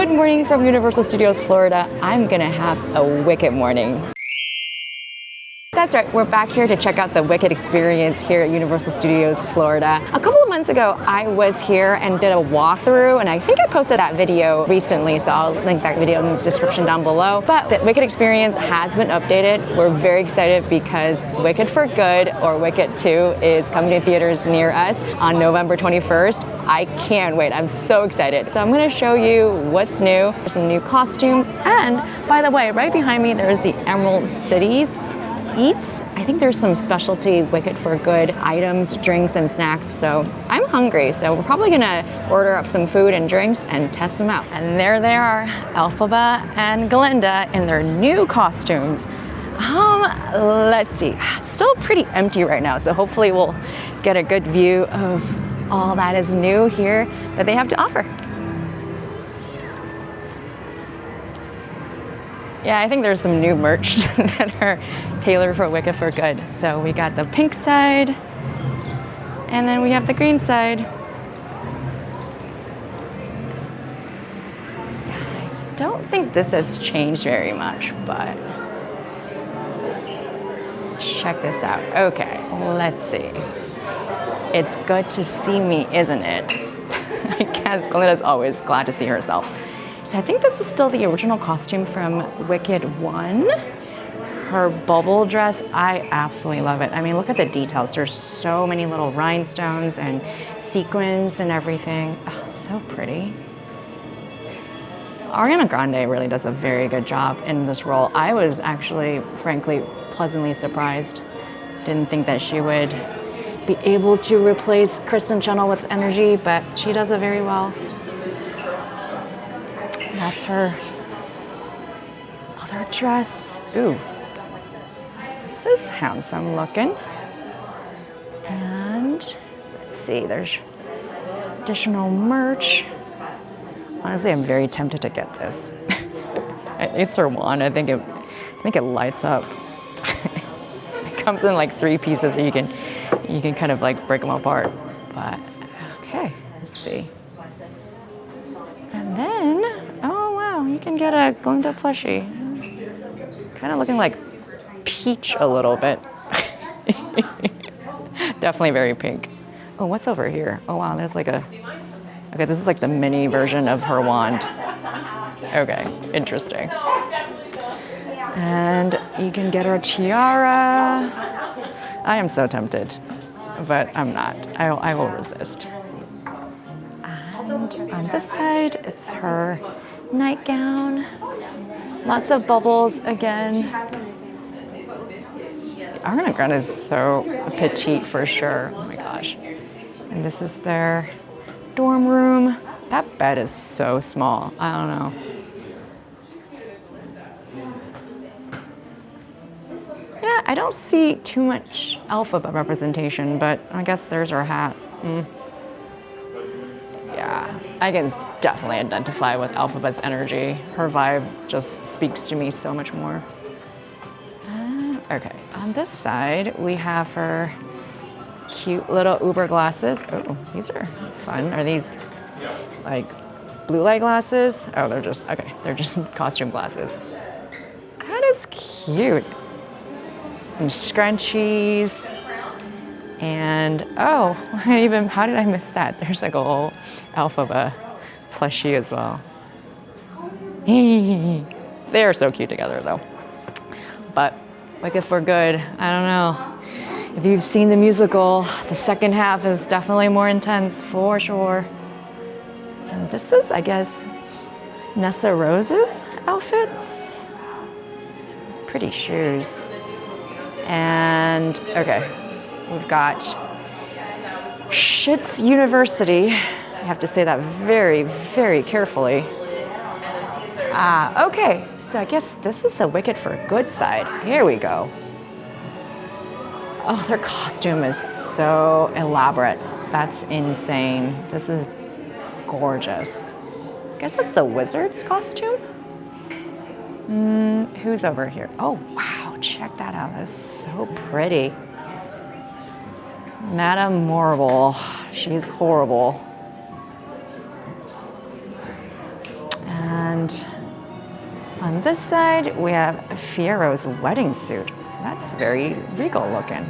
Good morning from Universal Studios Florida. I'm gonna have a wicked morning. That's right, we're back here to check out the Wicked experience here at Universal Studios Florida. A couple of months ago, I was here and did a walkthrough, and I think I posted that video recently, so I'll link that video in the description down below. But the Wicked experience has been updated. We're very excited because Wicked for Good, or Wicked 2, is coming to theaters near us on November 21st. I can't wait, I'm so excited. So I'm gonna show you what's new, some new costumes, and by the way, right behind me, there's the Emerald Cities Eats. I think there's some specialty Wicked for Good items, drinks, and snacks, so I'm hungry, so we're probably gonna order up some food and drinks and test them out. And there they are, Elphaba and Glinda in their new costumes. Let's see, still pretty empty right now, so hopefully we'll get a good view of all that is new here that they have to offer. Yeah, I think there's some new merch that are tailored for Wicked for Good. So we got the pink side, and then we have the green side. I don't think this has changed very much, but check this out. Okay, let's see. It's good to see me, isn't it? I guess Glinda's always glad to see herself. So I think this is still the original costume from Wicked 1. Her bubble dress, I absolutely love it. I mean, look at the details. There's so many little rhinestones and sequins and everything. Oh, so pretty. Ariana Grande really does a very good job in this role. I was actually, frankly, pleasantly surprised. Didn't think that she would be able to replace Kristen Chenoweth with energy, but she does it very well. That's her other dress. Ooh, this is handsome looking. And let's see, there's additional merch. Honestly, I'm very tempted to get this. It's her wand. I think it lights up. It comes in like 3 pieces, so you can kind of like break them apart. But okay, let's see. And then, oh wow, you can get a Glinda plushie. Kind of looking like peach a little bit. Definitely very pink. Oh, what's over here? Oh wow, there's like okay, this is like the mini version of her wand. Okay, interesting. And you can get her tiara. I am so tempted, but I'm not. I will resist. And on this side, it's her nightgown. Lots of bubbles again. Ariana Grande is so petite for sure. Oh my gosh. And this is their dorm room. That bed is so small. I don't know. Yeah, I don't see too much Elphaba representation, but I guess there's her hat. Yeah, I can definitely identify with Elphaba's energy. Her vibe just speaks to me so much more. Okay, on this side, we have her cute little Uber glasses. Oh, these are fun. Are these like blue light glasses? Oh, they're just costume glasses. That is cute. And scrunchies. And oh, how did I miss that? There's like a whole Elphaba plushie as well. They are so cute together though. But Wicked for Good, I don't know. If you've seen the musical, the second half is definitely more intense for sure. And this is, I guess, Nessa Rose's outfits. Pretty shoes. And okay. We've got Schitt's University. I have to say that very, very carefully. Okay, so I guess this is the Wicked for Good side. Here we go. Oh, their costume is so elaborate. That's insane. This is gorgeous. I guess that's the wizard's costume? Who's over here? Oh, wow, check that out. That's so pretty. Madame Morrible, she's horrible. And on this side, we have Fiero's wedding suit. That's very regal looking.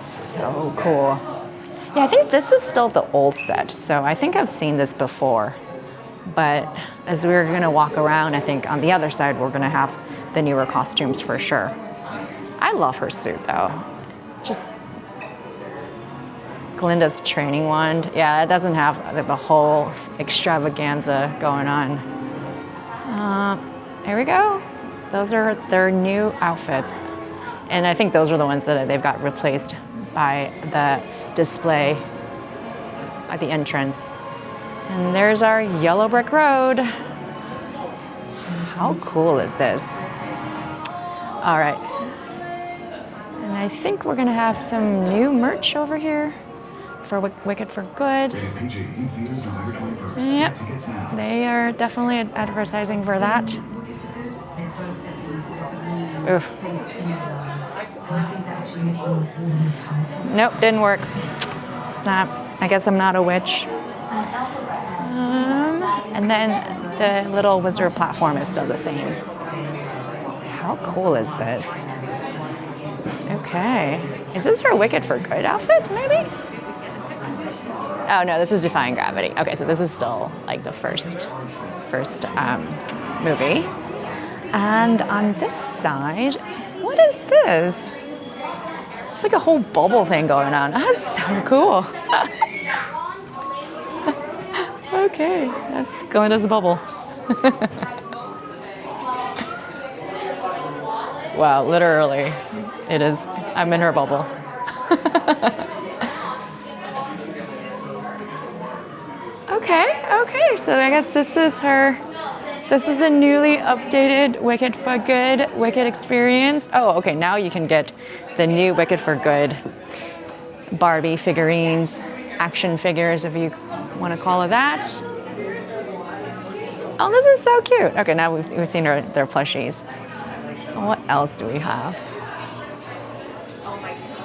So cool. Yeah, I think this is still the old set, so I think I've seen this before. But as we're gonna walk around, I think on the other side, we're gonna have the newer costumes for sure. I love her suit though. Just Glinda's training wand. Yeah, it doesn't have the whole extravaganza going on. Here we go. Those are their new outfits. And I think those are the ones that they've got replaced by the display at the entrance. And there's our yellow brick road. How cool is this? All right. And I think we're gonna have some new merch over here for Wicked for Good. Yep, they are definitely advertising for that. Oof. Nope, didn't work. Snap. I guess I'm not a witch. And then the little wizard platform is still the same. How cool is this? Okay. Is this her Wicked for Good outfit, maybe? Oh no, this is Defying Gravity. Okay, so this is still like the first movie. And on this side, what is this? It's like a whole bubble thing going on. That's so cool. Okay, that's Glinda's bubble. Wow, literally, it is. I'm in her bubble. Okay, so I guess this is the newly updated Wicked for Good Wicked experience. Oh, okay, now you can get the new Wicked for Good Barbie figurines, action figures if you want to call it that. Oh, this is so cute. Okay, now we've seen their plushies. What else do we have?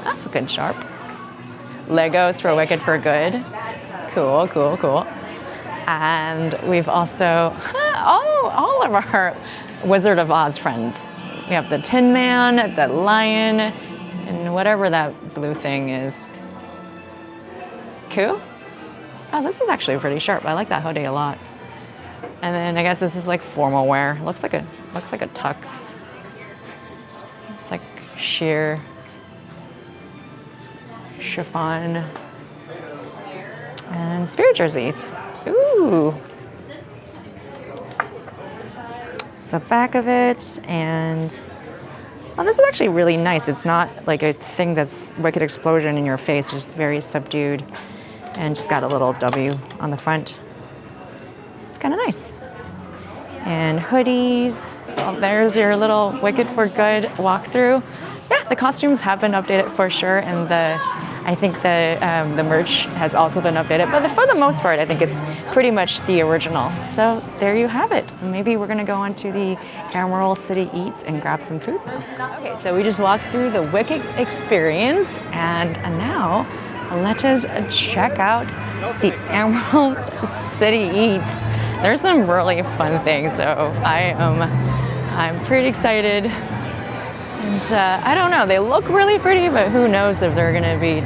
That's looking sharp. Legos for Wicked for Good. Cool. And we've also, all of our Wizard of Oz friends. We have the Tin Man, the Lion, and whatever that blue thing is. Cool. Oh, this is actually pretty sharp. I like that hoodie a lot. And then I guess this is like formal wear. Looks like a tux. It's like sheer chiffon and spirit jerseys. Ooh. It's the back of it, and well, this is actually really nice. It's not like a thing that's Wicked Explosion in your face, just very subdued, and just got a little W on the front. It's kind of nice. And hoodies. Well, there's your little Wicked for Good walkthrough. Yeah, the costumes have been updated for sure, and I think the merch has also been updated, but for the most part, I think it's pretty much the original. So there you have it. Maybe we're gonna go on to the Emerald City Eats and grab some food now. Okay, so we just walked through the Wicked experience, and now let us check out the Emerald City Eats. There's some really fun things, so I'm pretty excited. And I don't know, they look really pretty, but who knows if they're gonna be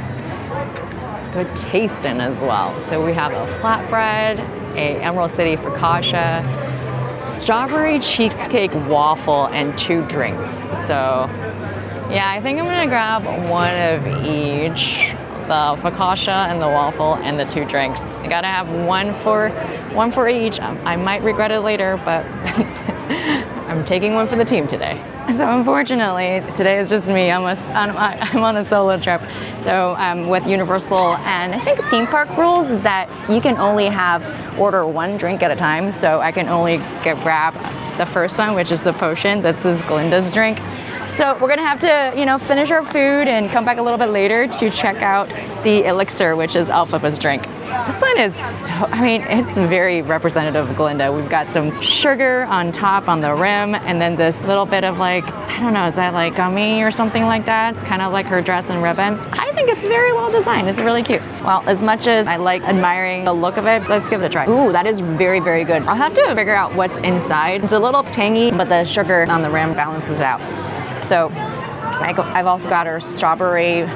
good tasting as well. So we have a flatbread, a Emerald City focaccia, strawberry cheesecake waffle, and 2 drinks. So yeah, I think I'm gonna grab one of each, the focaccia and the waffle and the 2 drinks. I gotta have one for each. I might regret it later, but I'm taking one for the team today. So unfortunately, today is just me. I'm on a solo trip. So with Universal and I think theme park rules is that you can only order 1 drink at a time. So I can only grab the first one, which is the potion. This is Glinda's drink. So we're gonna have to, you know, finish our food and come back a little bit later to check out the elixir, which is Elphaba's drink. This one is, I mean, it's very representative of Glinda. We've got some sugar on top on the rim, and then this little bit of like, I don't know, is that like gummy or something like that? It's kind of like her dress and ribbon. I think it's very well designed. It's really cute. Well, as much as I like admiring the look of it, let's give it a try. Ooh, that is very, very good. I'll have to figure out what's inside. It's a little tangy, but the sugar on the rim balances it out. So I've also got her strawberry,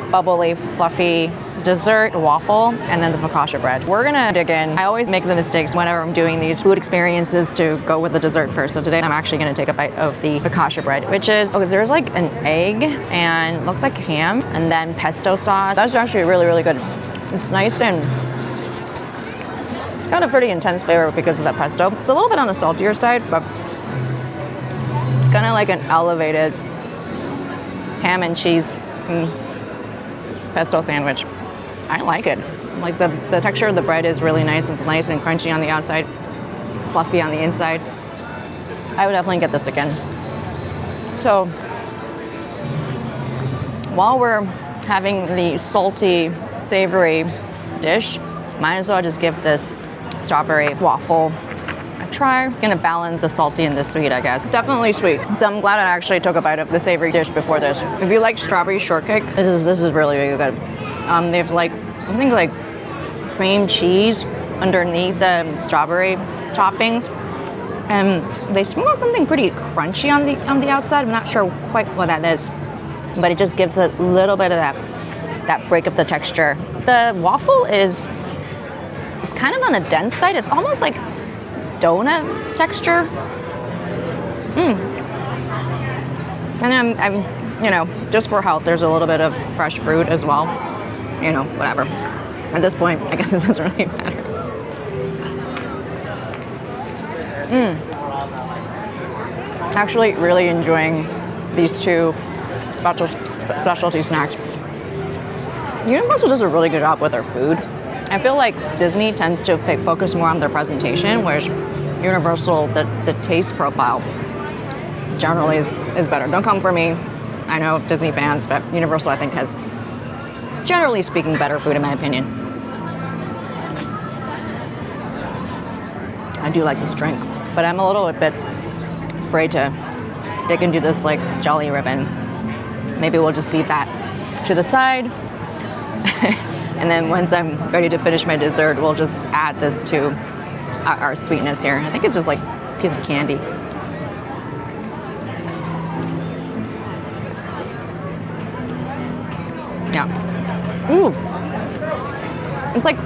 bubbly, fluffy dessert waffle, and then the focaccia bread. We're gonna dig in. I always make the mistakes whenever I'm doing these food experiences to go with the dessert first. So today I'm actually gonna take a bite of the focaccia bread, which is, okay, there's like an egg and looks like ham and then pesto sauce. That's actually really, really good. It's nice and it's got a pretty intense flavor because of that pesto. It's a little bit on the saltier side, but it's kind of like an elevated ham and cheese pesto sandwich. I like it. Like the texture of the bread is really nice and crunchy on the outside, fluffy on the inside. I would definitely get this again. So while we're having the salty, savory dish, might as well just give this strawberry waffle a try. It's gonna balance the salty and the sweet, I guess. Definitely sweet. So I'm glad I actually took a bite of the savory dish before this. If you like strawberry shortcake, this is really, really good. They have like, I think like cream cheese underneath the strawberry toppings, and they smell something pretty crunchy on the outside. I'm not sure quite what that is, but it just gives a little bit of that break of the texture. The waffle it's kind of on the dense side. It's almost like donut texture. And I'm, you know, just for health, there's a little bit of fresh fruit as well. You know, whatever. At this point, I guess it doesn't really matter. Actually, really enjoying these two specialty snacks. Universal does a really good job with their food. I feel like Disney tends to focus more on their presentation, whereas Universal, the taste profile generally is better. Don't come for me. I know Disney fans, but Universal, I think, has, generally speaking, better food in my opinion. I do like this drink, but I'm a little bit afraid to dig into this like jelly ribbon. Maybe we'll just leave that to the side. And then once I'm ready to finish my dessert, we'll just add this to our sweetness here. I think it's just like a piece of candy. Yeah. Ooh. It's like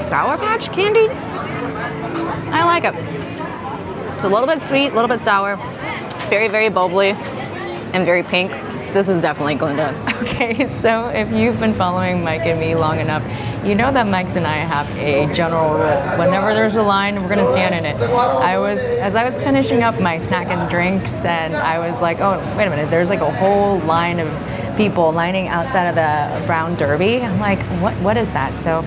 Sour Patch candy. I like it. It's a little bit sweet, a little bit sour, very, very bubbly, and very pink. This is definitely Glinda. Okay, so if you've been following Mike and me long enough, you know that Mike's and I have a general rule. Whenever there's a line, we're gonna stand in it. As I was finishing up my snack and drinks, and I was like, oh, wait a minute, there's like a whole line of people lining outside of the Brown Derby. I'm like, what is that? So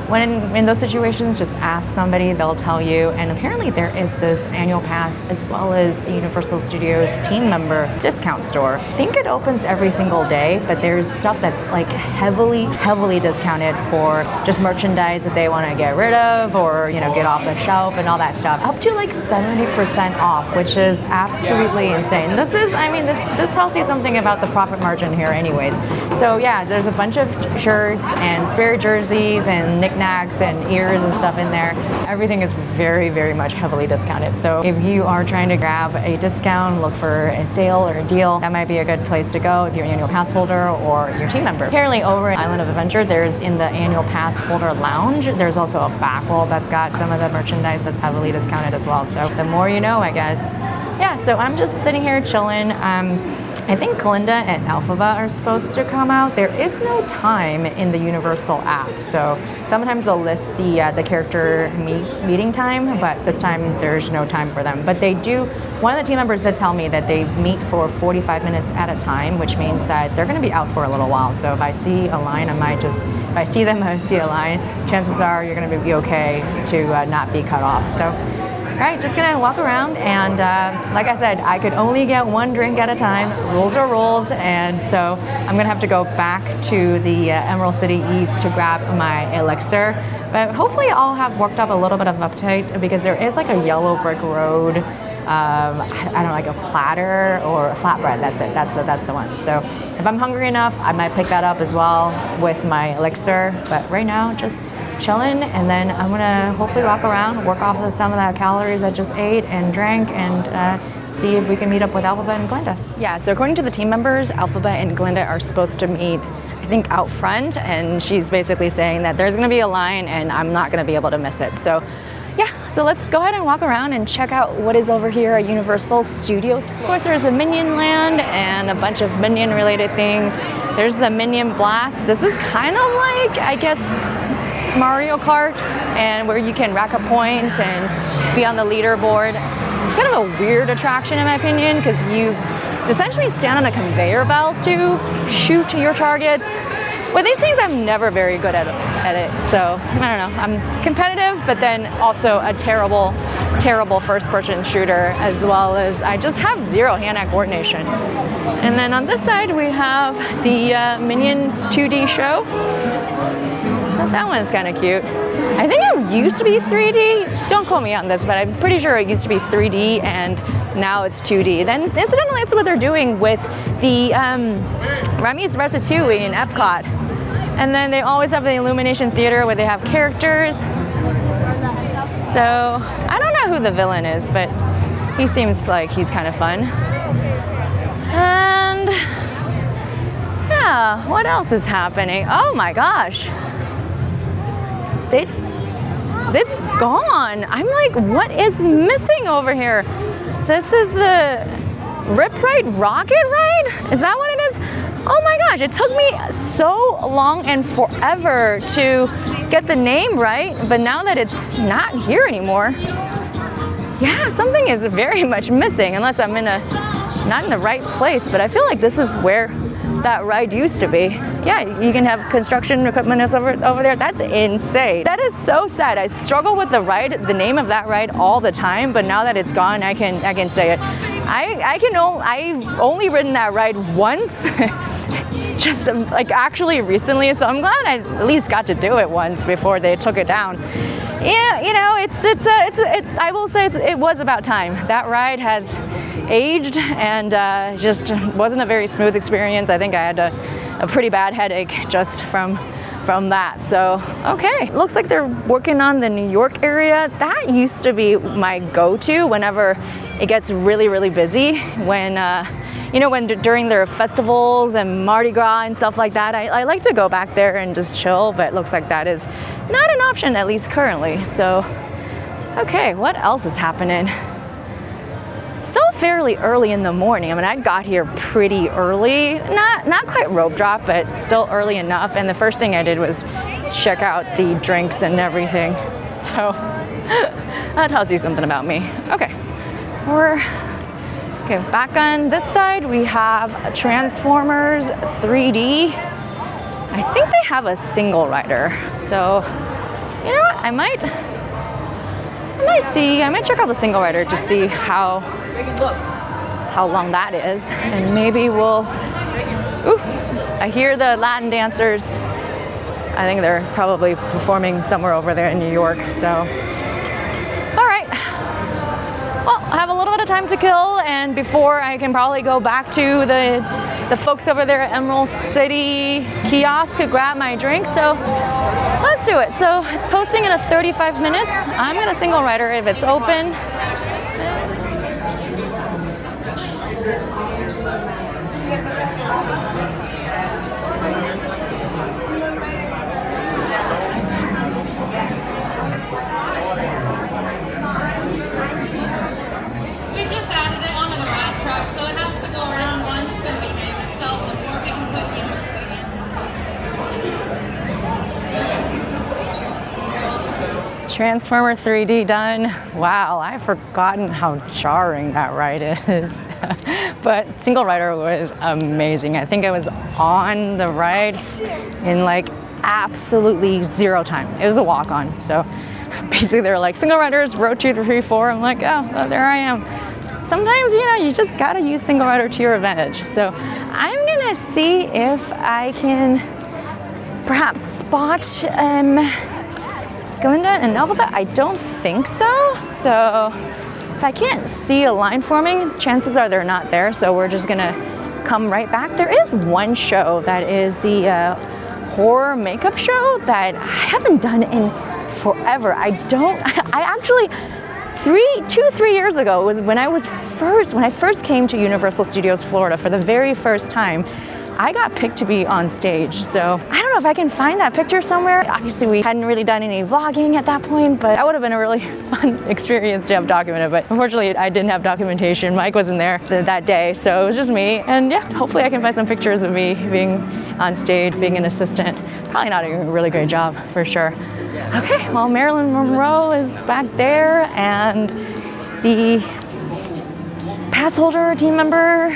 when in those situations, just ask somebody, they'll tell you. And apparently there is this annual pass as well as a Universal Studios team member discount store. I think it opens every single day, but there's stuff that's like heavily discounted for just merchandise that they want to get rid of or, you know, get off the shelf and all that stuff. Up to like 70% off, which is absolutely insane. This tells you something about the profit margin here anyways. So yeah, there's a bunch of shirts and spare jerseys and knickknacks and ears and stuff in there. Everything is very, very much heavily discounted. So if you are trying to grab a discount, look for a sale or a deal, that might be a good place to go if you're an annual pass holder or your team member. Apparently over at Island of Adventure, there's in the annual pass holder lounge, there's also a back wall that's got some of the merchandise that's heavily discounted as well. So the more you know, I guess. Yeah, so I'm just sitting here chilling. I think Glinda and Elphaba are supposed to come out. There is no time in the Universal app, so sometimes they'll list the character meeting time, but this time there's no time for them. But they do. One of the team members did tell me that they meet for 45 minutes at a time, which means that they're going to be out for a little while. So if I see a line, if I see them, I see a line, chances are you're going to be okay to not be cut off. So All right, just gonna walk around, and like I said, I could only get one drink at a time. Rules are rules, and so I'm gonna have to go back to the Emerald City Eats to grab my elixir. But hopefully I'll have worked up a little bit of appetite, because there is like a yellow brick road, I don't know, like a platter or a flatbread. That's it. That's the one. So if I'm hungry enough, I might pick that up as well with my elixir. But right now, just chilling, and then I'm gonna hopefully walk around, work off of some of that calories I just ate and drank, and see if we can meet up with Elphaba and Glinda. Yeah, so according to the team members, Elphaba and Glinda are supposed to meet, I think, out front, and she's basically saying that there's gonna be a line and I'm not gonna be able to miss it. So yeah, so let's go ahead and walk around and check out what is over here at Universal Studios. Of course, there's a Minion Land and a bunch of Minion related things. There's the Minion Blast. This is kind of like, I guess, Mario Kart, and where you can rack up points and be on the leaderboard. It's kind of a weird attraction in my opinion, because you essentially stand on a conveyor belt to shoot your targets. With these things, I'm never very good at it, so I don't know. I'm competitive, but then also a terrible first-person shooter, as well as I just have zero hand-eye coordination. And then on this side, we have the Minion 2D show. That one's kind of cute. I think it used to be 3D. Don't quote me on this, but I'm pretty sure it used to be 3D and now it's 2D. Then incidentally, that's what they're doing with the Remy's Ratatouille in Epcot. And then they always have the Illumination Theater where they have characters. So I don't know who the villain is, but he seems like he's kind of fun. And yeah, what else is happening? Oh my gosh. It's gone. I'm like, what is missing over here? This is the Rip Ride Rocket Ride? Is that what it is? Oh my gosh, it took me so long and forever to get the name right, but now that it's not here anymore, yeah, something is very much missing, unless I'm not in the right place, but I feel like this is where that ride used to be. Yeah, you can have construction equipment over there. That's insane. That is so sad. I struggle with the name of that ride all the time, but now that it's gone, I can say it. I've only ridden that ride once, just like actually recently, so I'm glad I at least got to do it once before they took it down. Yeah, you know, I will say it was about time. That ride has aged and just wasn't a very smooth experience. I think I had a pretty bad headache just from that. So, okay. Looks like they're working on the New York area. That used to be my go-to whenever it gets really, really busy. When, during their festivals and Mardi Gras and stuff like that, I like to go back there and just chill, but it looks like that is not an option, at least currently. So, okay, what else is happening? Still fairly early in the morning. I mean, I got here pretty early, not quite rope drop, but still early enough. And the first thing I did was check out the drinks and everything. So that tells you something about me. Okay, back on this side, we have Transformers 3D. I think they have a single rider. So, you know what, I might check out the single rider to see how long that is, and maybe we'll. Ooh, I hear the Latin dancers. I think they're probably performing somewhere over there in New York. So, all right. Well, I have a little bit of time to kill, and before I can probably go back to the folks over there at Emerald City kiosk to grab my drink. So let's do it. So it's posting in 35 minutes. I'm gonna single rider if it's open. We just added it onto the ride truck, so it has to go around once and behave itself before we can put units in. Transformer 3D done. Wow, I've forgotten how jarring that ride is. But single rider was amazing. I think I was on the ride in like absolutely zero time. It was a walk-on, so basically they're like, single riders, row 2, 3, 4. I'm like, oh, well, there I am. Sometimes, you just gotta use single rider to your advantage. So I'm gonna see if I can perhaps spot Glinda and Elphaba. I don't think so. So if I can't see a line forming, chances are they're not there. So we're just gonna come right back. There is one show that is the horror makeup show that I haven't done in forever. I actually 3 years ago was when I first came to Universal Studios Florida for the very first time. I got picked to be on stage. So I don't know if I can find that picture somewhere. Obviously we hadn't really done any vlogging at that point, but that would have been a really fun experience to have documented. But unfortunately I didn't have documentation. Mike wasn't there that day, so it was just me. And yeah, hopefully I can find some pictures of me being on stage, being an assistant. Probably not a really great job for sure. Okay, well, Marilyn Monroe is back there, and the pass holder team member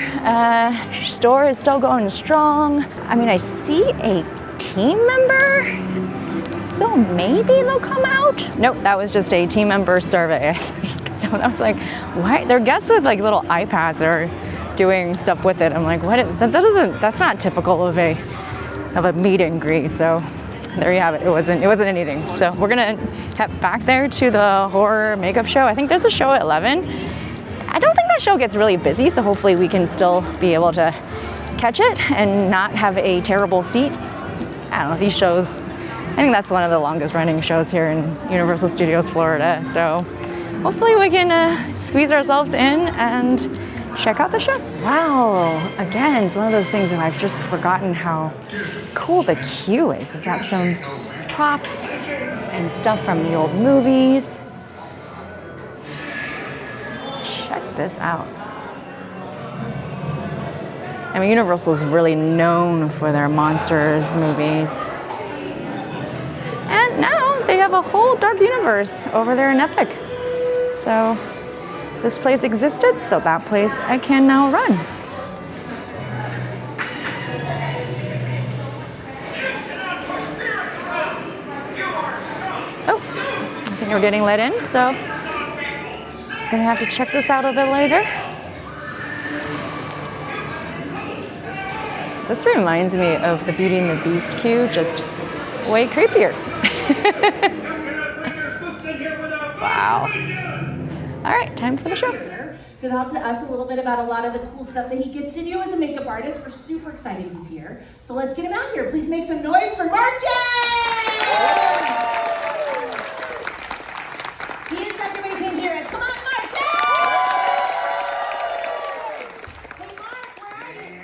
store is still going strong. I mean, I see a team member, so maybe they'll come out. Nope, that was just a team member survey, I think. So I was like, what? They're guests with like little iPads that are doing stuff with it. I'm like, what? That's not typical of a meet and greet. So there you have it. It wasn't anything. So we're gonna head back there to the horror makeup show. I think there's a show at 11. I don't think that show gets really busy, so hopefully we can still be able to catch it and not have a terrible seat. I don't know, these shows, I think that's one of the longest running shows here in Universal Studios Florida. So hopefully we can squeeze ourselves in and check out the show. Wow, again, it's one of those things that I've just forgotten how cool the queue is. They've got some props and stuff from the old movies. Check this out. I mean, Universal is really known for their monsters movies. And now they have a whole dark universe over there in Epic. So this place existed, so that place I can now run. Oh, I think we're getting let in, so I'm gonna have to check this out a bit later. This reminds me of the Beauty and the Beast queue, just way creepier. Wow. All right, time for the show. To talk to us a little bit about a lot of the cool stuff that he gets to do as a makeup artist. We're super excited he's here. So let's get him out here. Please make some noise for Martin! He is decorating him here. Come on, Martin! Hey, Mark, where are you?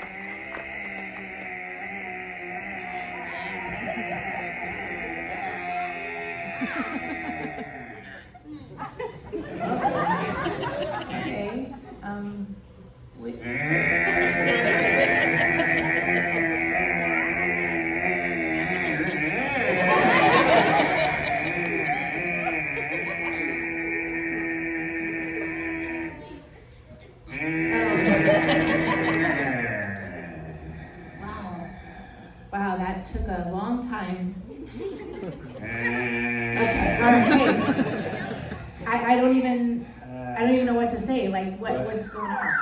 Wow, that took a long time. Okay, all right. I don't even know what to say. Like, what's going on?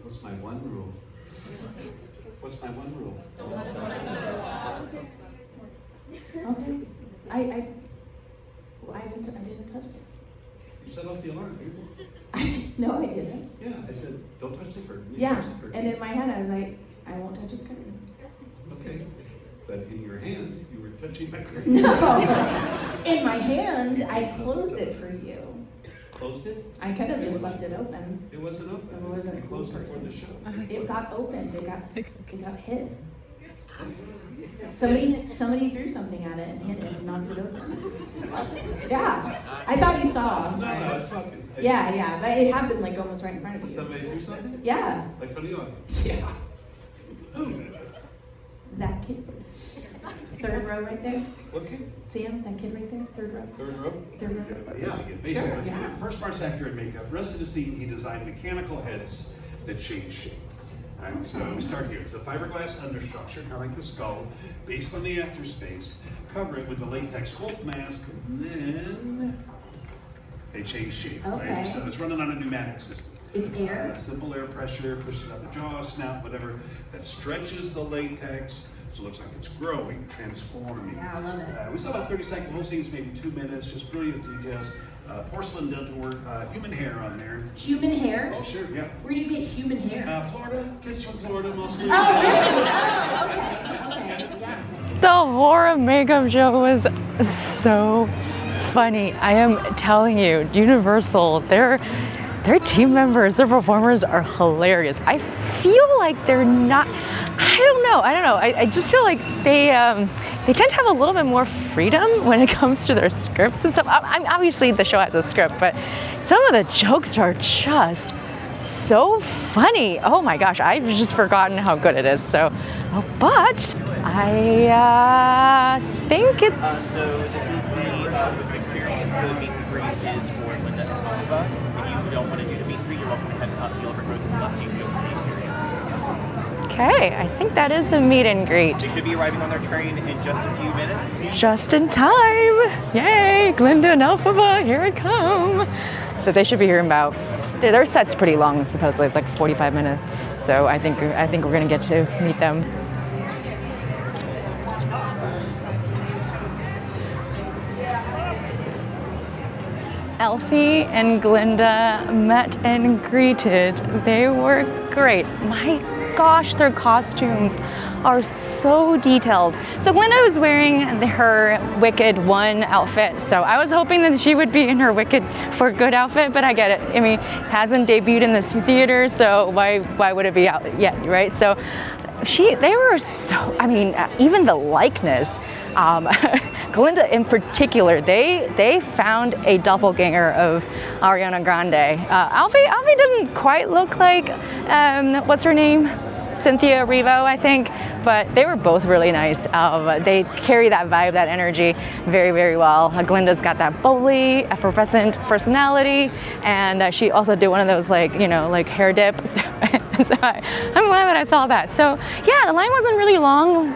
What's my one rule? What's my one rule? Okay. I didn't touch it. You set off the alarm, didn't you? No, I didn't. Yeah, I said, don't touch the curtain. You Yeah, touch the curtain. and in my head I was like, I won't touch his curtain. Okay, but in your hand, you were touching my curtain. No, in my hand, I closed it for you. Closed it? I could have just left it open. It wasn't open. I wasn't a cool Closed before person. the show. It got opened. It got hit. Somebody threw something at it and hit it and knocked it open. Yeah, I thought you saw. No, I was talking. Yeah, but it happened like almost right in front of you. Somebody threw something? Yeah, Like from the audience? yeah. That kid. Third row right there. Okay. See him? That kid right there? Third row. Third row? Third row. Yeah, basically. Sure, yeah. First part's actor and makeup. The rest of the scene, he designed mechanical heads that change shape. Alright, so we start here. It's a fiberglass understructure, kind of like the skull, based on the actor's face. Cover it with the latex Hulk mask, and then they change shape. Okay. Right? So it's running on a pneumatic system. It's air. Simple air pressure, pushes out the jaw, snout, whatever, that stretches the latex, so it looks like it's growing, transforming. Yeah, I love it. We saw about 30 seconds, the whole scene's maybe 2 minutes, just brilliant details. Porcelain dental work, human hair on there. Human hair? Oh, sure, yeah. Where do you get human hair? Florida, kids from Florida mostly. Oh, really? Oh, okay, yeah. The horror makeup show was so funny. I am telling you, Universal, their team members, their performers are hilarious. I feel like they're not, I don't know. I just feel like they tend to have a little bit more freedom when it comes to their scripts and stuff. I mean, obviously the show has a script, but some of the jokes are just so funny. Oh my gosh, I've just forgotten how good it is. So, but I think it's... So this is the experience. The meet and greet is for Glinda Elphaba. If you don't want to do the meet and greet, you're welcome to head up the Elephant Roads and Bus. You can go through the experience. Okay, I think that is a meet and greet. They should be arriving on their train in just a few minutes. Just in time! Yay, Glinda and Elphaba, here I come! So they should be here in about, their set's pretty long, supposedly it's like 45 minutes. So I think we're gonna get to meet them. Elfie and Glinda met and greeted. They were great. My gosh, their costumes are so detailed. So Glinda was wearing her Wicked 1 outfit. So I was hoping that she would be in her Wicked for Good outfit, but I get it. I mean, it hasn't debuted in the theater, so why would it be out yet, right? So they were so, I mean, even the likeness, Glinda in particular, they found a doppelganger of Ariana Grande. Alfie doesn't quite look like, what's her name? Cynthia Erivo, I think, but they were both really nice. They carry that vibe, that energy very, very well. Glinda's got that bubbly, effervescent personality, and she also did one of those like hair dips. So I'm glad that I saw that. So yeah, the line wasn't really long.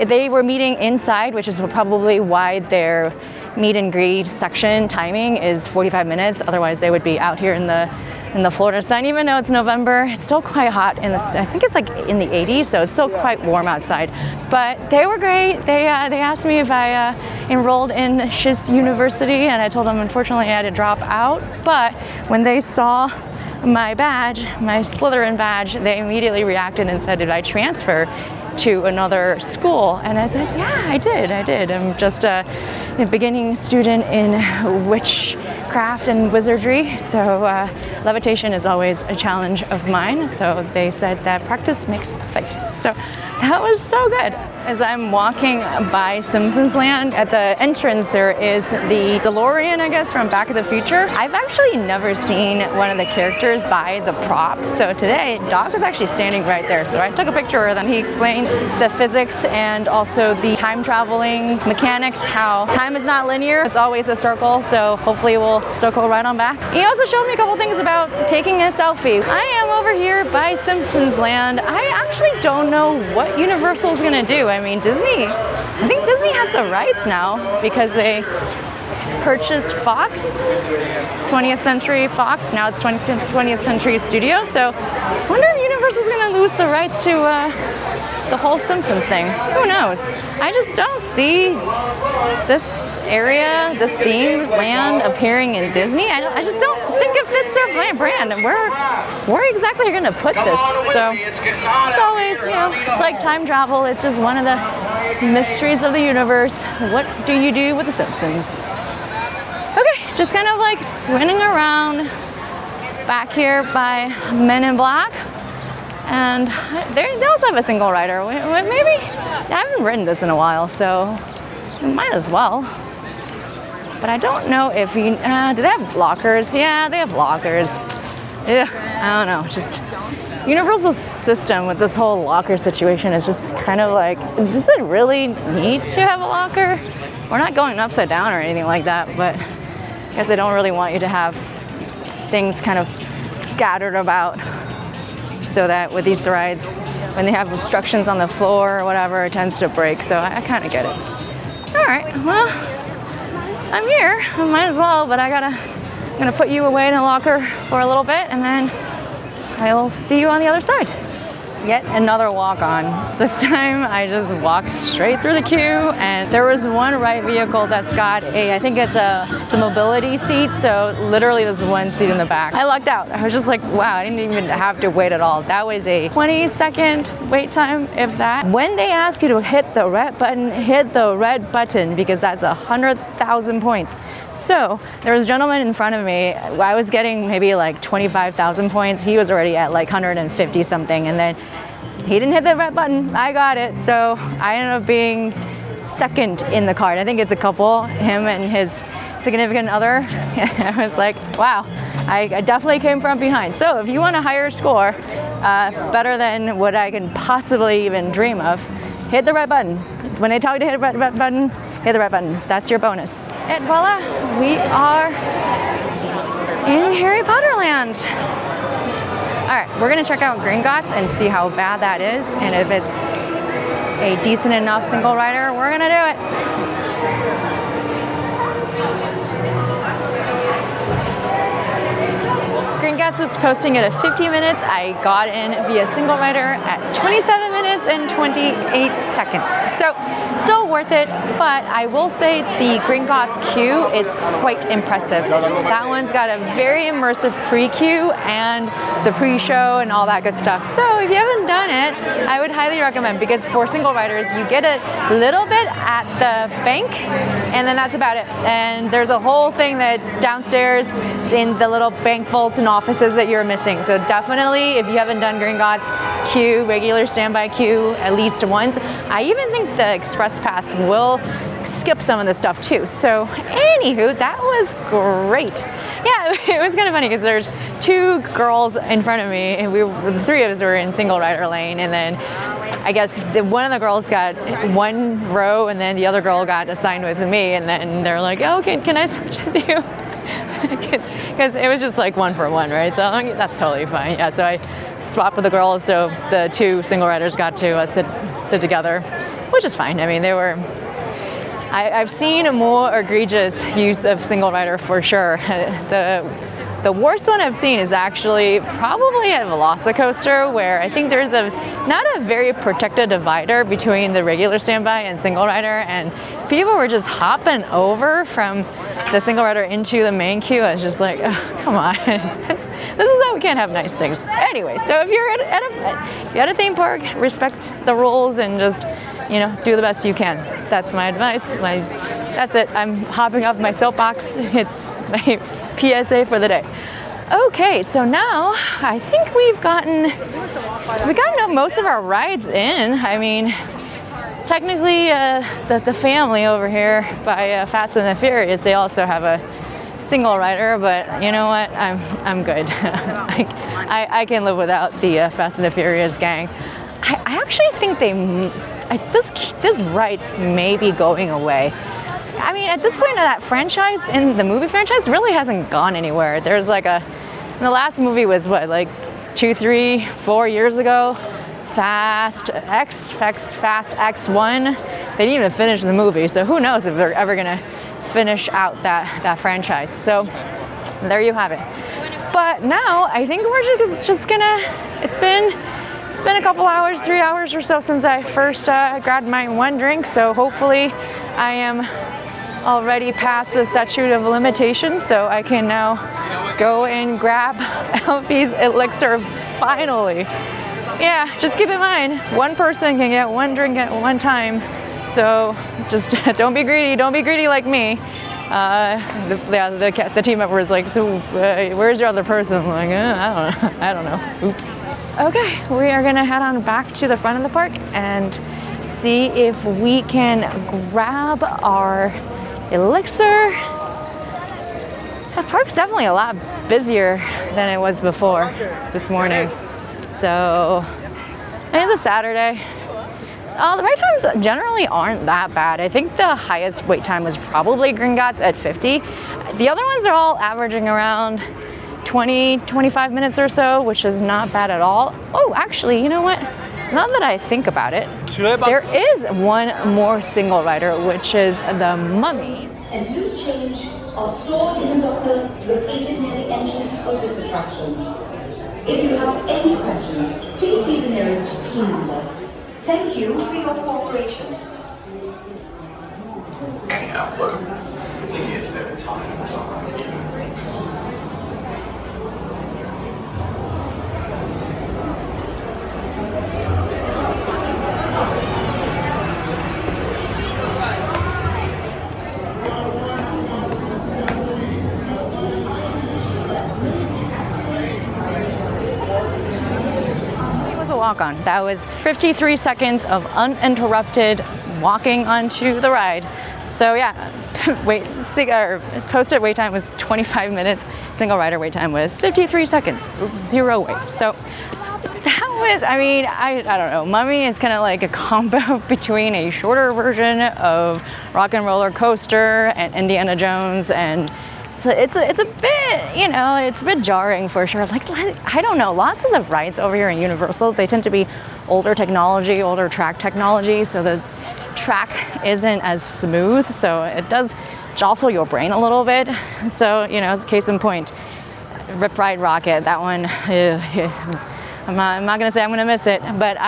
They were meeting inside, which is probably why their meet and greet section timing is 45 minutes. Otherwise, they would be out here in the Florida sun. Even though it's November, it's still quite hot I think it's like in the 80s, so it's still quite warm outside. But they were great. They asked me if I enrolled in Shiz University, and I told them unfortunately I had to drop out. But when they saw my badge, my Slytherin badge, they immediately reacted and said, did I transfer to another school? And I said, yeah, I did. I'm just a beginning student in witchcraft and wizardry, so levitation is always a challenge of mine. So they said that practice makes perfect. So that was so good. As I'm walking by Simpsons Land, at the entrance there is the DeLorean, I guess, from Back to the Future. I've actually never seen one of the characters by the prop. So today, Doc is actually standing right there. So I took a picture of him. He explained the physics and also the time traveling mechanics, how time is not linear. It's always a circle, so hopefully we'll circle right on back. He also showed me a couple things about taking a selfie. I am over here by Simpsons Land. I actually don't know what Universal is gonna do. I mean, I think Disney has the rights now because they purchased Fox, 20th Century Fox, now it's 20th Century Studios. So I wonder if Universal's gonna lose the rights to the whole Simpsons thing. Who knows? I just don't see this area, this themed land appearing in Disney. I just don't think it fits their brand. And where exactly are you gonna put this? So it's always, it's like time travel. It's just one of the mysteries of the universe. What do you do with the Simpsons? Okay, just kind of like spinning around back here by Men in Black. And they also have a single rider. Maybe, I haven't ridden this in a while, so we might as well. But I don't know if do they have lockers? Yeah, they have lockers. Ugh, I don't know, just Universal's system with this whole locker situation is just kind of like, does it really need to have a locker? We're not going upside down or anything like that, but I guess they don't really want you to have things kind of scattered about, so that with these rides, when they have obstructions on the floor or whatever, it tends to break. So I kind of get it. All right, well, I'm here. I might as well, but I'm gonna put you away in a locker for a little bit, and then I'll see you on the other side. Yet another walk-on. This time I just walked straight through the queue, and there was one ride vehicle that's got I think it's a mobility seat, so literally there's one seat in the back. I lucked out. I was just like, wow, I didn't even have to wait at all. That was a 20-second wait time, if that. When they ask you to hit the red button, hit the red button, because that's 100,000 points. So there was a gentleman in front of me. I was getting maybe like 25,000 points. He was already at like 150 something, and then he didn't hit the red button. I got it. So I ended up being second in the card. I think it's a couple, him and his significant other. I was like, wow, I definitely came from behind. So if you want a higher score, better than what I can possibly even dream of, hit the red button. When they tell you to hit the red button, hit the red button. That's your bonus. And voila, we are in Harry Potter land. All right, we're gonna check out Gringotts and see how bad that is, and if it's a decent enough single rider, we're gonna do it. Gringotts is posting at 15 minutes. I got in via single rider at 27 minutes and 28 seconds. So still worth it, but I will say the Gringotts queue is quite impressive. That one's got a very immersive pre-queue and the pre-show and all that good stuff. So if you haven't done it, I would highly recommend, because for single riders, you get a little bit at the bank, and then that's about it. And there's a whole thing that's downstairs in the little bank vaults and offices that you're missing. So definitely, if you haven't done Gringotts queue, regular standby queue at least once. I even think the Express Pass will skip some of the stuff too. So anywho, that was great. Yeah, it was kind of funny because there's two girls in front of me, and the three of us were in single rider lane, and then I guess one of the girls got one row, and then the other girl got assigned with me, and then they're like, oh, can I switch with you? Because it was just like 1 for 1, right? So that's totally fine. Yeah, so I swapped with the girls, so the two single riders got to sit together, which is fine. I mean, they were. I've seen a more egregious use of single rider for sure. The worst one I've seen is actually probably at Velocicoaster, where I think there's not a very protected divider between the regular standby and single rider, and people were just hopping over from the single rider into the main queue. I was just like, oh, come on. This is how we can't have nice things. Anyway, so if you're at a theme park, respect the rules and just, do the best you can. That's my advice. That's it. I'm hopping off my soapbox. It's my PSA for the day. Okay, so now I think we've gotten most of our rides in. I mean, technically, the family over here by Fast and the Furious, they also have a single rider, but you know what? I'm good. I can live without the Fast and the Furious gang. I actually think this ride may be going away. I mean, at this point in that franchise, in the movie franchise, really hasn't gone anywhere. There's the last movie was what, like 2, 3, 4 years ago? Fast X1. They didn't even finish the movie, so who knows if they're ever gonna finish out that franchise. So there you have it. But now I think we're just gonna. It's been a couple hours, 3 hours or so since I first grabbed my one drink. So hopefully I am already past the statute of limitations, so I can now go and grab Elfie's elixir finally. Yeah, just keep in mind, one person can get one drink at one time, so just don't be greedy like me. The team member was like, so where's your other person? I'm like, I don't know, oops. Okay, we are gonna head on back to the front of the park and see if we can grab our elixir. The park's definitely a lot busier than it was before this morning. So it's a Saturday. The wait times generally aren't that bad. I think the highest wait time was probably Gringotts at 50. The other ones are all averaging around 20, 25 minutes or so, which is not bad at all. Oh, actually, you know what? Now that I think about it, there is one more single rider, which is the Mummy. And loose change are stored in a locker located near the entrance of this attraction. If you have any questions, please see the nearest team member. Thank you for your cooperation. Anyhow, look, the thing is that walk on. That was 53 seconds of uninterrupted walking onto the ride. So yeah, posted wait time was 25 minutes. Single rider wait time was 53 seconds, 0 wait. So that was, I don't know. Mummy is kind of like a combo between a shorter version of Rock and Roller Coaster and Indiana Jones, and it's a bit, it's a bit jarring for sure. Like, I don't know, lots of the rides over here in Universal, they tend to be older technology, older track technology, so the track isn't as smooth, so it does jostle your brain a little bit. So, case in point, Rip Ride Rocket, that one, I'm not gonna say I'm gonna miss it, but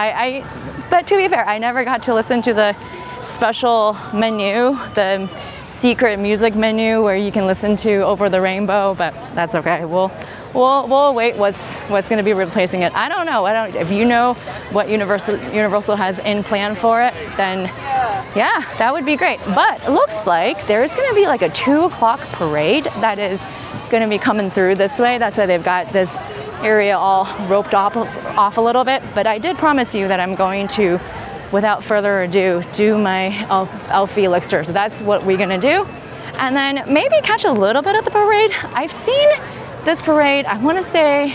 but to be fair, I never got to listen to the special menu, the secret music menu where you can listen to Over the Rainbow, but that's okay. We'll wait what's going to be replacing it. I don't know. If you know what Universal has in plan for it, then yeah, that would be great. But it looks like there's going to be like a 2 o'clock parade that is going to be coming through this way. That's why they've got this area all roped off a little bit. But I did promise you that I'm going to, without further ado, do my Elphie Elixir. So that's what we're gonna do. And then maybe catch a little bit of the parade. I've seen this parade, I wanna say,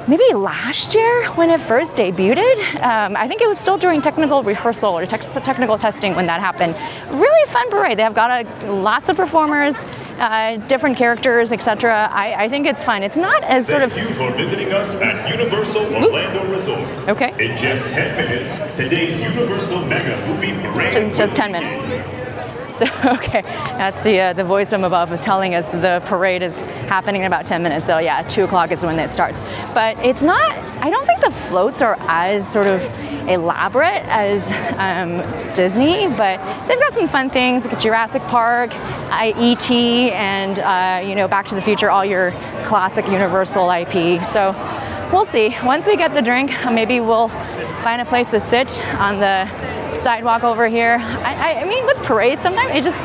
maybe last year when it first debuted. I think it was still during technical rehearsal or technical testing when that happened. Really fun parade. They've got lots of performers, different characters, etc. I think it's fun. It's not as sort of... Thank you for visiting us at Universal Orlando Resort. Okay. In just 10 minutes, today's Universal Mega Movie Parade. Just 10 minutes. So, okay, that's the voice from above telling us the parade is happening in about 10 minutes. So yeah, 2 o'clock is when it starts. But it's not, I don't think the floats are as sort of elaborate as Disney, but they've got some fun things like Jurassic Park, E.T., and Back to the Future, all your classic Universal IP. So we'll see. Once we get the drink, maybe we'll find a place to sit on the sidewalk over here. I mean, with parades, sometimes it's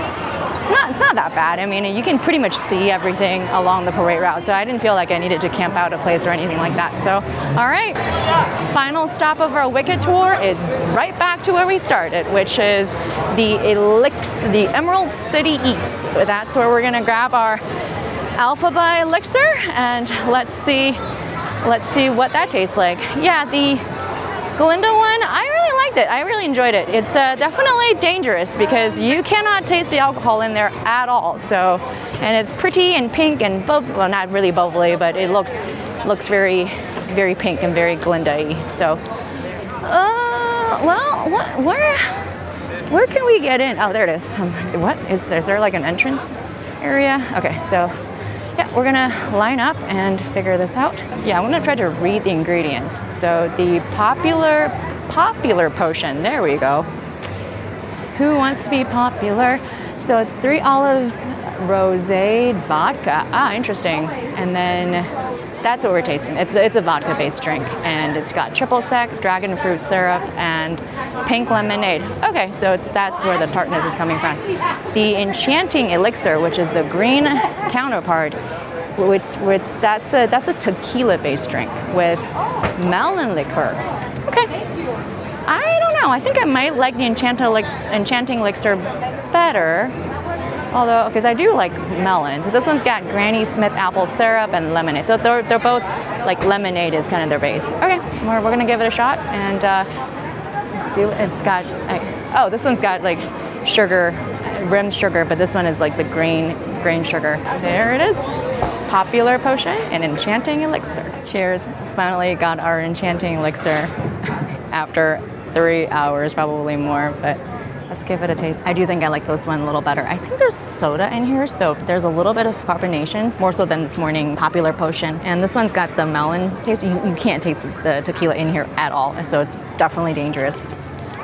not that bad. I mean, you can pretty much see everything along the parade route, so I didn't feel like I needed to camp out a place or anything like that. So, all right, final stop of our Wicked tour is right back to where we started, which is the Emerald City Eats. That's where we're gonna grab our Elphaba Elixir, and let's see what that tastes like. Yeah, the Glinda one, I really liked it. I really enjoyed it. It's definitely dangerous because you cannot taste the alcohol in there at all. So, and it's pretty and pink and well, not really bubbly, but it looks very, very pink and very Glinda-y. So, well, where can we get in? Oh, there it is. What is there like an entrance area? Okay, so. Yeah, we're gonna line up and figure this out. Yeah, I'm gonna try to read the ingredients. So the popular potion, there we go. Who wants to be popular? So it's 3 olives, rosé, vodka. Ah, interesting. And then that's what we're tasting. It's a vodka-based drink, and it's got triple sec, dragon fruit syrup, and pink lemonade. Okay, so that's where the tartness is coming from. The Enchanting Elixir, which is the green counterpart, that's a tequila-based drink with melon liqueur. Okay, I don't know. I think I might like the Enchanting Elixir better. Although, because I do like melon. So this one's got Granny Smith apple syrup and lemonade. So they're both like lemonade is kind of their base. Okay, we're gonna give it a shot and let's see what it's got. Oh, this one's got like sugar, rimmed sugar, but this one is like the grain sugar. There it is. Popular Potion and Enchanting Elixir. Cheers. Finally got our Enchanting Elixir after 3 hours, probably more, but let's give it a taste. I do think I like this one a little better. I think there's soda in here, so there's a little bit of carbonation, more so than this morning Popular Potion. And this one's got the melon taste. You can't taste the tequila in here at all, so it's definitely dangerous.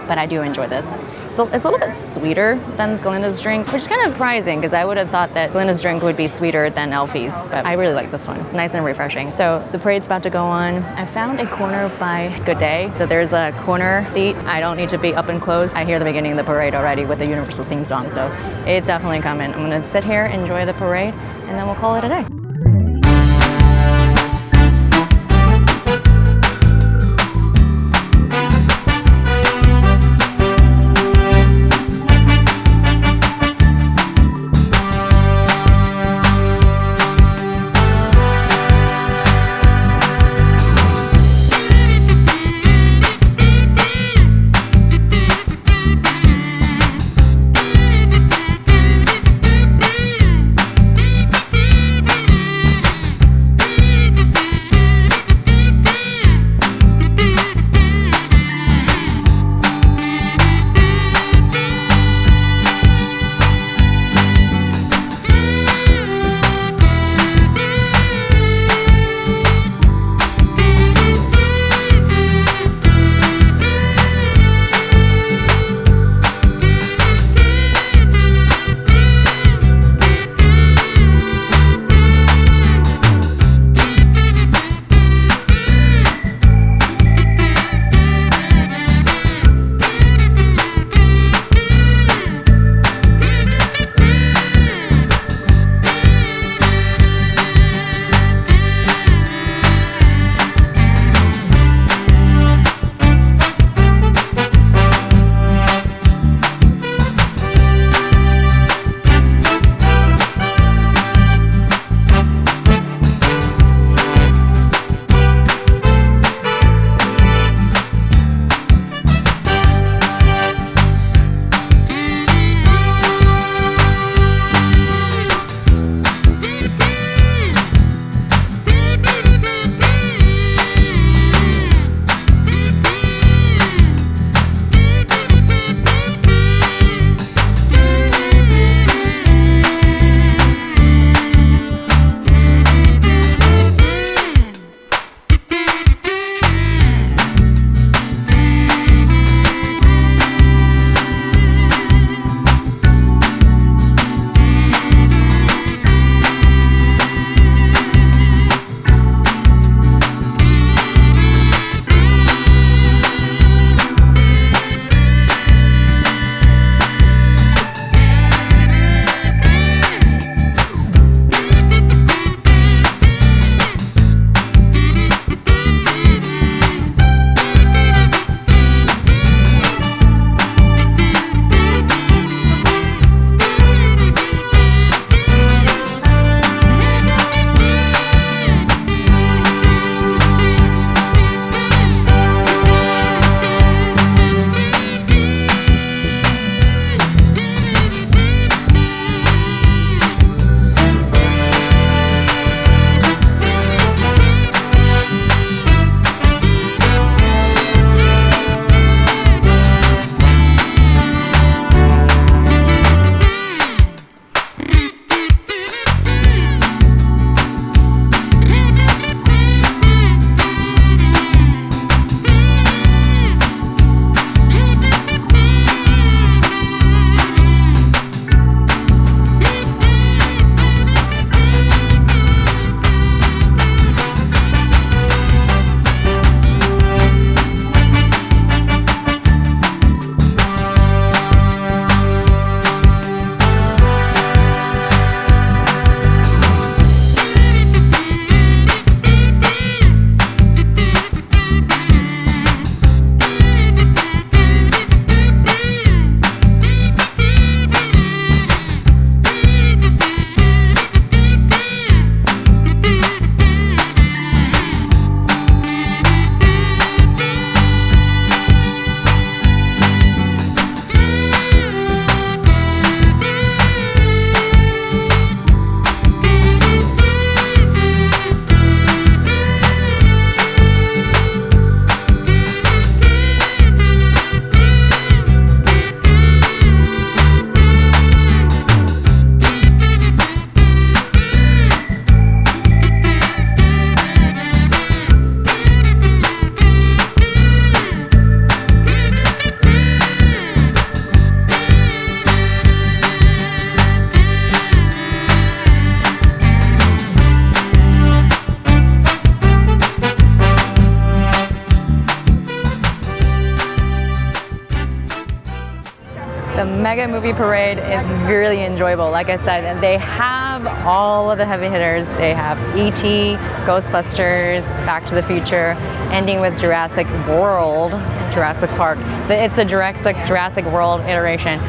But I do enjoy this. So it's a little bit sweeter than Glinda's drink, which is kind of surprising because I would have thought that Glinda's drink would be sweeter than Elfie's, but I really like this one. It's nice and refreshing. So the parade's about to go on. I found a corner by Good Day. So there's a corner seat. I don't need to be up and close. I hear the beginning of the parade already with the Universal theme song, so it's definitely coming. I'm gonna sit here, enjoy the parade, and then we'll call it a day. Mega Movie Parade is really enjoyable. Like I said, they have all of the heavy hitters. They have E.T., Ghostbusters, Back to the Future, ending with Jurassic World, Jurassic Park. It's a Jurassic World iteration.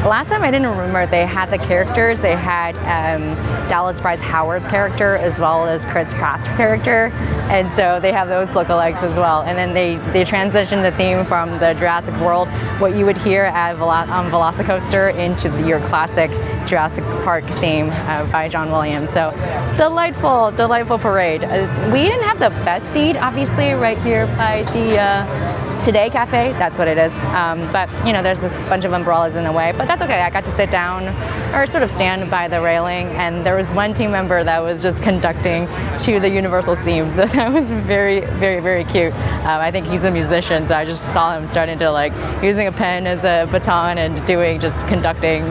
Last time I didn't remember, they had the characters. They had Dallas Bryce Howard's character as well as Chris Pratt's character, and so they have those lookalikes as well. And then they transitioned the theme from the Jurassic World, what you would hear at Velocicoaster, into your classic Jurassic Park theme by John Williams. So delightful parade. We didn't have the best seat, obviously, right here by the Today Cafe, that's what it is. But you know, there's a bunch of umbrellas in the way, but that's okay. I got to sit down or sort of stand by the railing, and there was one team member that was just conducting to the Universal theme. So that was very cute. I think he's a musician, so I just saw him starting to like using a pen as a baton and just conducting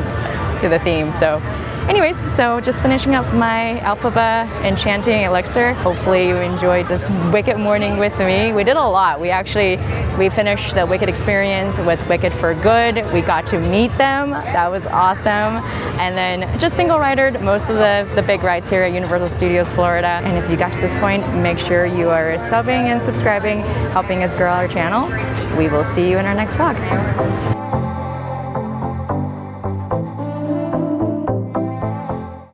to the theme. So anyways, so just finishing up my Elphaba Enchanting Elixir. Hopefully you enjoyed this Wicked morning with me. We did a lot. We finished the Wicked experience with Wicked for Good. We got to meet them. That was awesome. And then just single ridered most of the big rides here at Universal Studios Florida. And if you got to this point, make sure you are subbing and subscribing, helping us grow our channel. We will see you in our next vlog.